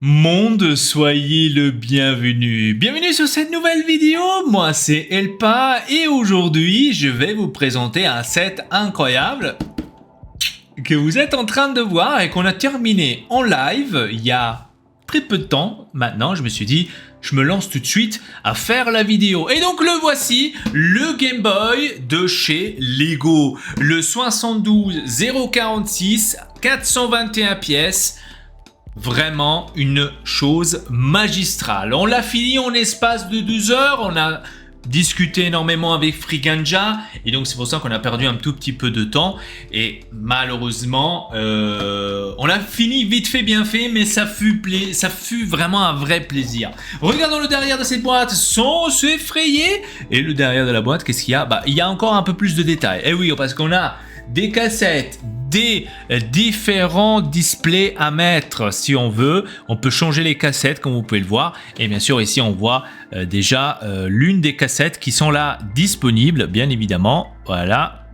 Monde, soyez le bienvenu. Bienvenue sur cette nouvelle vidéo, moi c'est Elpa et aujourd'hui je vais vous présenter un set incroyable que vous êtes en train de voir et qu'on a terminé en live il y a très peu de temps. Maintenant je me suis dit, je me lance tout de suite à faire la vidéo. Et donc le voici, le Game Boy de chez Lego. Le 72 046 421 pièces. Vraiment une chose magistrale. On l'a fini en espace de 12 heures. On a discuté énormément avec Friganja. Et donc c'est pour ça qu'on a perdu un tout petit peu de temps. Et malheureusement, on l'a fini vite fait, bien fait. Mais ça fut vraiment un vrai plaisir. Regardons le derrière de cette boîte sans s'effrayer. Et le derrière de la boîte, qu'est-ce qu'il y a? Il y a encore un peu plus de détails. Et oui, parce qu'on a des cassettes, des différents displays à mettre si on veut. On peut changer les cassettes comme vous pouvez le voir. Et bien sûr ici on voit déjà l'une des cassettes qui sont là disponibles, bien évidemment. Voilà.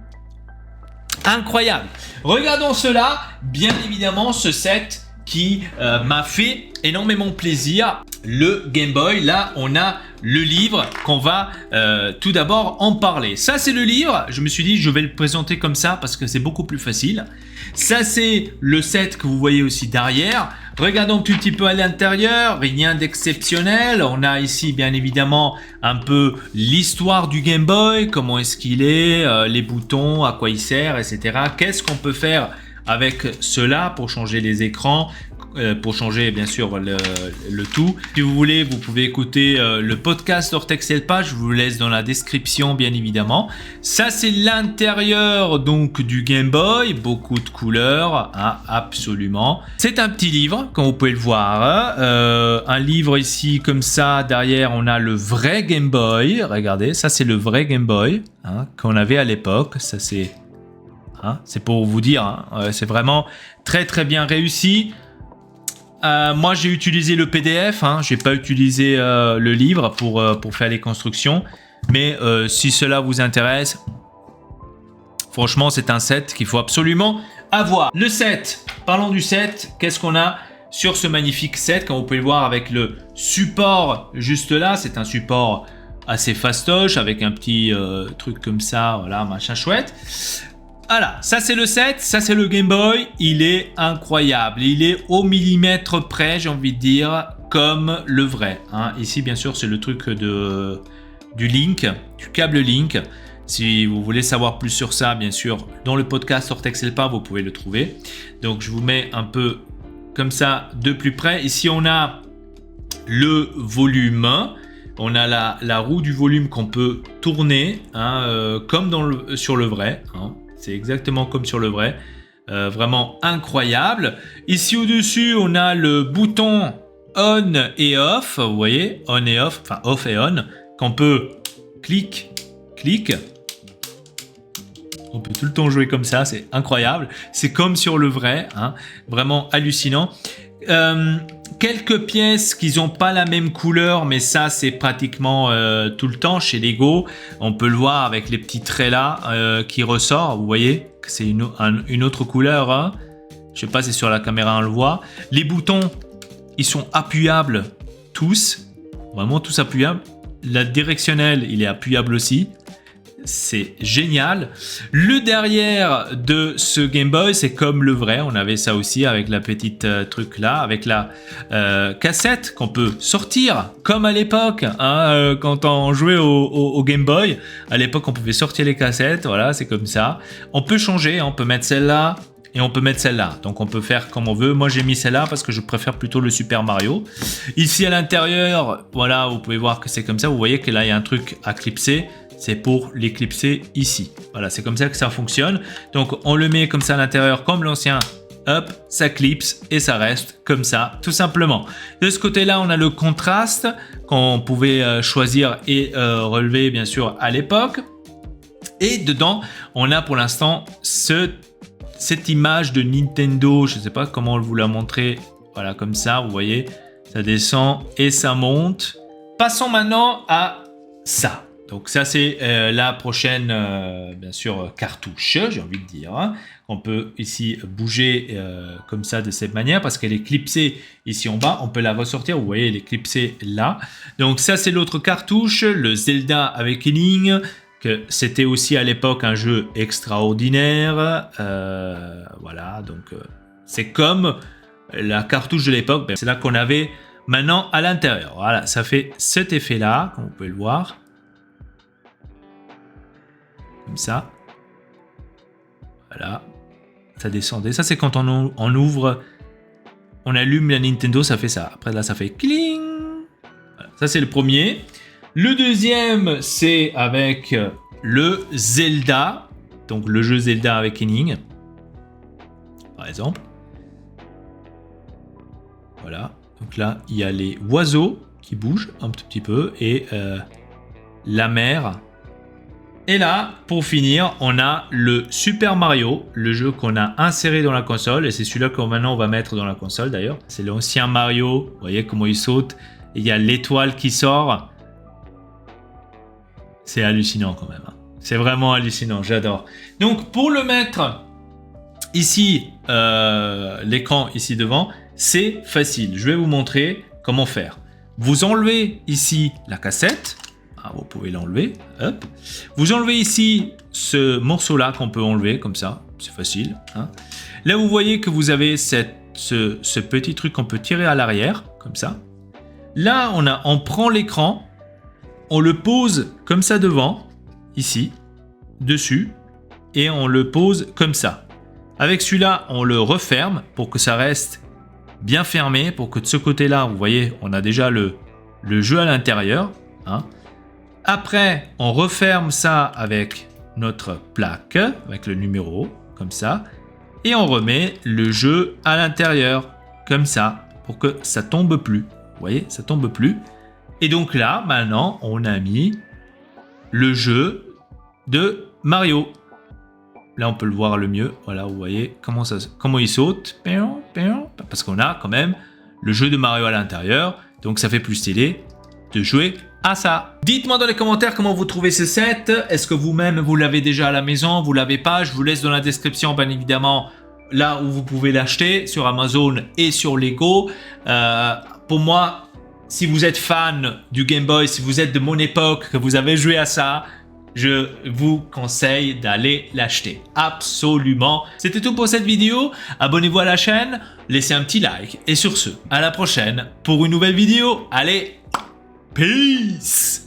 Incroyable. Regardons cela. Bien évidemment ce set qui m'a fait énormément plaisir. Le Game Boy, là on a le livre qu'on va tout d'abord en parler. Ça c'est le livre, je me suis dit je vais le présenter comme ça parce que c'est beaucoup plus facile. Ça c'est le set que vous voyez aussi derrière. Regardons un tout petit peu à l'intérieur, rien d'exceptionnel. On a ici bien évidemment un peu l'histoire du Game Boy, comment est-ce qu'il est, les boutons, à quoi il sert, etc. Qu'est-ce qu'on peut faire avec cela pour changer les écrans, pour changer bien sûr le tout. Si vous voulez, vous pouvez écouter le podcast Ortex Elpa, je vous laisse dans la description bien évidemment. Ça c'est l'intérieur donc du Game Boy, beaucoup de couleurs, hein, absolument. C'est un petit livre, comme vous pouvez le voir, hein. Un livre ici comme ça, derrière on a le vrai Game Boy, regardez, ça c'est le vrai Game Boy, hein, qu'on avait à l'époque, ça c'est... Hein, c'est pour vous dire, hein, c'est vraiment très très bien réussi. Moi j'ai utilisé le PDF, hein, j'ai pas utilisé le livre pour faire les constructions. Mais si cela vous intéresse, franchement c'est un set qu'il faut absolument avoir. Le set, parlons du set, qu'est-ce qu'on a sur ce magnifique set? Comme vous pouvez le voir avec le support juste là, c'est un support assez fastoche avec un petit truc comme ça, voilà, machin chouette. Voilà, ça c'est le set, ça c'est le Game Boy, il est incroyable, il est au millimètre près, j'ai envie de dire, comme le vrai. Hein. Ici bien sûr c'est le truc du Link, du câble Link. Si vous voulez savoir plus sur ça, bien sûr, dans le podcast Ortex Elpa, vous pouvez le trouver. Donc je vous mets un peu comme ça de plus près. Ici on a le volume, on a la roue du volume qu'on peut tourner, hein, comme sur le vrai, hein. C'est exactement comme sur le vrai. Vraiment incroyable. Ici au-dessus, on a le bouton on et off. Vous voyez, on et off, enfin off et on, qu'on peut clic. On peut tout le temps jouer comme ça, c'est incroyable. C'est comme sur le vrai, hein, vraiment hallucinant. Quelques pièces qui n'ont pas la même couleur, mais ça c'est pratiquement tout le temps chez Lego. On peut le voir avec les petits traits là qui ressortent. Vous voyez que c'est une autre couleur, hein. Je sais pas si sur la caméra on le voit. Les boutons, ils sont appuyables tous, vraiment tous appuyables. La directionnelle, il est appuyable aussi. C'est génial. Le derrière de ce Game Boy, c'est comme le vrai. On avait ça aussi avec la petite truc là, avec la cassette qu'on peut sortir, comme à l'époque, hein, quand on jouait au Game Boy. À l'époque, on pouvait sortir les cassettes. Voilà, c'est comme ça. On peut changer. On peut mettre celle-là et on peut mettre celle-là. Donc, on peut faire comme on veut. Moi, j'ai mis celle-là parce que je préfère plutôt le Super Mario. Ici, à l'intérieur, voilà, vous pouvez voir que c'est comme ça. Vous voyez que là, il y a un truc à clipser. C'est pour l'éclipser ici. Voilà, c'est comme ça que ça fonctionne. Donc, on le met comme ça à l'intérieur, comme l'ancien. Hop, ça clipse et ça reste comme ça, tout simplement. De ce côté-là, on a le contraste qu'on pouvait choisir et relever, bien sûr, à l'époque. Et dedans, on a pour l'instant cette image de Nintendo. Je ne sais pas comment vous la montrer. Voilà, comme ça, vous voyez. Ça descend et ça monte. Passons maintenant à ça. Donc ça c'est la prochaine, bien sûr, cartouche, j'ai envie de dire. Hein. On peut ici bouger comme ça de cette manière parce qu'elle est clipsée ici en bas. On peut la ressortir, vous voyez, elle est clipsée là. Donc ça c'est l'autre cartouche, le Zelda Awakening, que c'était aussi à l'époque un jeu extraordinaire. Voilà, donc c'est comme la cartouche de l'époque. C'est là qu'on avait maintenant à l'intérieur. Voilà, ça fait cet effet-là, comme vous pouvez le voir. Comme ça. Voilà. Ça descendait. Ça, c'est quand on ouvre, on allume la Nintendo, ça fait ça. Après, là, ça fait cling. Voilà. Ça, c'est le premier. Le deuxième, c'est avec le Zelda. Donc, le jeu Zelda Awakening. Par exemple. Voilà. Donc là, il y a les oiseaux qui bougent un tout petit peu. Et la mer. Et là, pour finir, on a le Super Mario, le jeu qu'on a inséré dans la console. Et c'est celui-là que maintenant on va mettre dans la console d'ailleurs. C'est l'ancien Mario. Vous voyez comment il saute. Et il y a l'étoile qui sort. C'est hallucinant quand même. Hein. C'est vraiment hallucinant, j'adore. Donc pour le mettre ici, l'écran ici devant, c'est facile. Je vais vous montrer comment faire. Vous enlevez ici la cassette. Ah, vous pouvez l'enlever. Hop. Vous enlevez ici ce morceau-là qu'on peut enlever comme ça. C'est facile. Hein. Là, vous voyez que vous avez ce petit truc qu'on peut tirer à l'arrière, comme ça. Là, on prend l'écran, on le pose comme ça devant, ici, dessus, et on le pose comme ça. Avec celui-là, on le referme pour que ça reste bien fermé, pour que de ce côté-là, vous voyez, on a déjà le jeu à l'intérieur. Hein. Après, on referme ça avec notre plaque, avec le numéro, comme ça. Et on remet le jeu à l'intérieur, comme ça, pour que ça tombe plus. Vous voyez, ça tombe plus. Et donc là, maintenant, on a mis le jeu de Mario. Là, on peut le voir le mieux. Voilà, vous voyez comment il saute. Parce qu'on a quand même le jeu de Mario à l'intérieur. Donc, ça fait plus stylé de jouer à ça. Dites-moi dans les commentaires comment vous trouvez ce set. Est-ce que vous-même, vous l'avez déjà à la maison? Vous l'avez pas? Je vous laisse dans la description, bien évidemment, là où vous pouvez l'acheter, sur Amazon et sur Lego. Pour moi, si vous êtes fan du Game Boy, si vous êtes de mon époque, que vous avez joué à ça, je vous conseille d'aller l'acheter. Absolument. C'était tout pour cette vidéo. Abonnez-vous à la chaîne, laissez un petit like. Et sur ce, à la prochaine pour une nouvelle vidéo. Allez, peace!